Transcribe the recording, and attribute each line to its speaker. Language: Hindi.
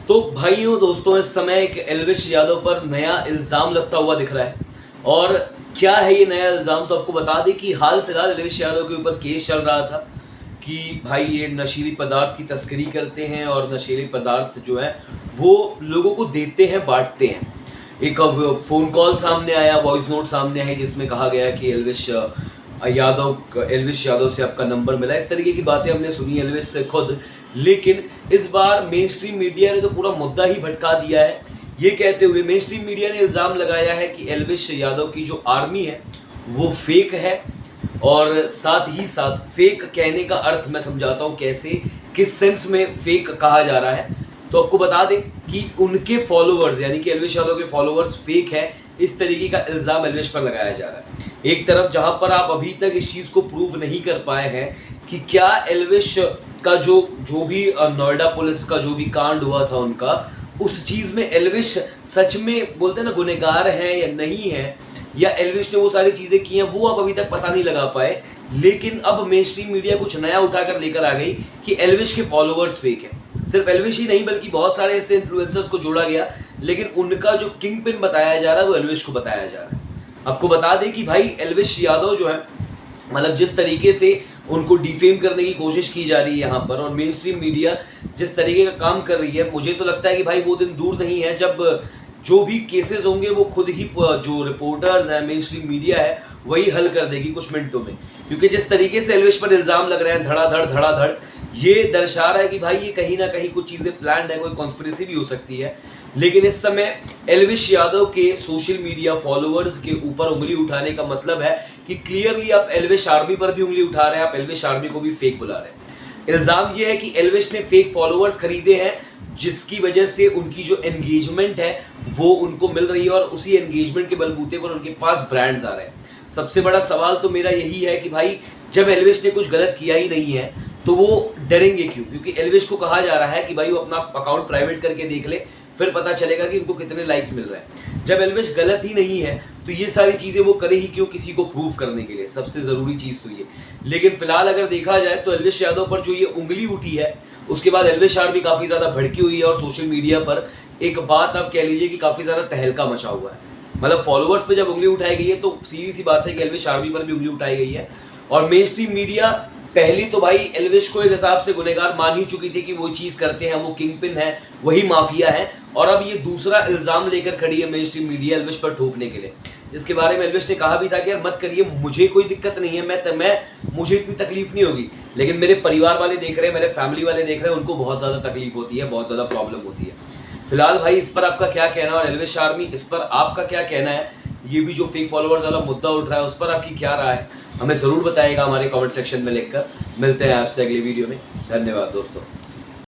Speaker 1: तो भाइयों दोस्तों, इस समय एक एल्विश यादव पर नया इल्ज़ाम लगता हुआ दिख रहा है। और क्या है ये नया इल्ज़ाम, तो आपको बता दें कि हाल फिलहाल एल्विश यादव के ऊपर केस चल रहा था कि भाई ये नशीली पदार्थ की तस्करी करते हैं और नशीले पदार्थ जो है वो लोगों को देते हैं, बांटते हैं। एक अब फ़ोन कॉल सामने आया, वॉइस नोट सामने आई जिसमें कहा गया कि एल्विश यादव से आपका नंबर मिला। इस तरीके की बातें हमने सुनी एल्विश से खुद। लेकिन इस बार मेन स्ट्रीम मीडिया ने तो पूरा मुद्दा ही भटका दिया है। ये कहते हुए मेन स्ट्रीम मीडिया ने इल्ज़ाम लगाया है कि एल्विश यादव की जो आर्मी है वो फेक है। और साथ ही साथ फेक कहने का अर्थ मैं समझाता हूँ कैसे, किस सेंस में फेक कहा जा रहा है। तो आपको बता दें कि उनके फॉलोअर्स यानी कि एल्विश यादव के फॉलोअर्स फेक है, इस तरीके का इल्ज़ाम एल्विश पर लगाया जा रहा है। एक तरफ जहां पर आप अभी तक इस चीज़ को प्रूव नहीं कर पाए हैं कि क्या एल्विश का जो भी नोएडा पुलिस का जो भी कांड हुआ था उनका, उस चीज़ में एल्विश सच में बोलते हैं ना गुनहगार है या नहीं है, या एल्विश ने वो सारी चीज़ें की हैं, वो आप अभी तक पता नहीं लगा पाए। लेकिन अब मेन स्ट्रीम मीडिया कुछ नया उठाकर लेकर आ गई कि एल्विश के फॉलोअर्स फेक हैं। सिर्फ एल्विश ही नहीं बल्कि बहुत सारे ऐसे इन्फ्लुएंसर्स को जोड़ा गया, लेकिन उनका जो किंग पिन बताया जा रहा है वो एल्विश को बताया जा रहा है। आपको बता दें कि भाई एल्विश यादव जो है, मतलब जिस तरीके से उनको डिफेम करने की कोशिश की जा रही है यहाँ पर, और मेन स्ट्रीम मीडिया जिस तरीके का काम कर रही है, मुझे तो लगता है कि भाई वो दिन दूर नहीं है जब जो भी केसेस होंगे वो खुद ही जो रिपोर्टर्स हैं, मेन स्ट्रीम मीडिया है, वही हल कर देगी कुछ मिनटों में। क्योंकि जिस तरीके से एल्विश पर इल्ज़ाम लग रहे हैं धड़ाधड़, ये दर्शा रहा है कि भाई ये कहीं ना कहीं कुछ चीज़ें प्लान्ड है, कोई कॉन्स्पिरेसी भी हो सकती है। लेकिन इस समय एल्विश यादव के सोशल मीडिया फॉलोअर्स के ऊपर उंगली उठाने का मतलब है कि क्लियरली आप एल्विश आर्मी पर भी उंगली उठा रहे हैं, आप एल्विश आर्मी को भी फेक बुला रहे हैं। इल्ज़ाम ये है कि एल्विश ने फेक फॉलोअर्स खरीदे हैं, जिसकी वजह से उनकी जो एंगेजमेंट है वो उनको मिल रही है, और उसी एंगेजमेंट के बलबूते पर उनके पास ब्रांड्स आ रहे हैं। सबसे बड़ा सवाल तो मेरा यही है कि भाई जब एल्विश ने कुछ गलत किया ही नहीं है तो वो डरेंगे क्यों? क्योंकि एल्विश को कहा जा रहा है कि भाई वो अपना अकाउंट प्राइवेट करके देख ले, फिर पता चलेगा कि उनको कितने लाइक्स मिल रहे हैं। जब एल्विश गलत ही नहीं है तो ये सारी चीज़ें वो करे ही क्यों किसी को प्रूव करने के लिए? सबसे ज़रूरी चीज़ तो ये। लेकिन फिलहाल अगर देखा जाए तो एल्विश यादव पर जो ये उंगली उठी है, उसके बाद एल्विश आर्मी काफ़ी ज़्यादा भड़की हुई है, और सोशल मीडिया पर एक बात आप कह लीजिए कि काफ़ी ज़्यादा तहलका मचा हुआ है। मतलब फॉलोअर्स पे जब उंगली उठाई गई है तो सीधी सी बात है कि एल्विश आर्मी पर भी उंगली उठाई गई है। और मेन स्ट्रीम मीडिया पहली तो भाई एल्विश को एक हिसाब से गुनहगार मान ही चुकी थी कि वो चीज़ करते हैं, वो किंग पिन है, वही माफिया है। और अब ये दूसरा इल्ज़ाम लेकर खड़ी है मेन स्ट्रीम मीडिया एल्विश पर ठोकने के लिए, जिसके बारे में एल्विश ने कहा भी था कि यार मत करिए, मुझे कोई दिक्कत नहीं है, मुझे इतनी तकलीफ नहीं होगी, लेकिन मेरे परिवार वाले देख रहे हैं, मेरे फैमिली वाले देख रहे हैं, उनको बहुत ज़्यादा तकलीफ होती है, बहुत ज़्यादा प्रॉब्लम होती है। फिलहाल भाई इस पर आपका क्या कहना है, और एल्विश आर्मी इस पर आपका क्या कहना है? ये भी जो फेक फॉलोअर्स वाला मुद्दा उठ रहा है उस पर आपकी क्या राय है, हमें ज़रूर बताइएगा हमारे कमेंट सेक्शन में लिखकर। मिलते हैं आपसे अगली वीडियो में। धन्यवाद दोस्तों।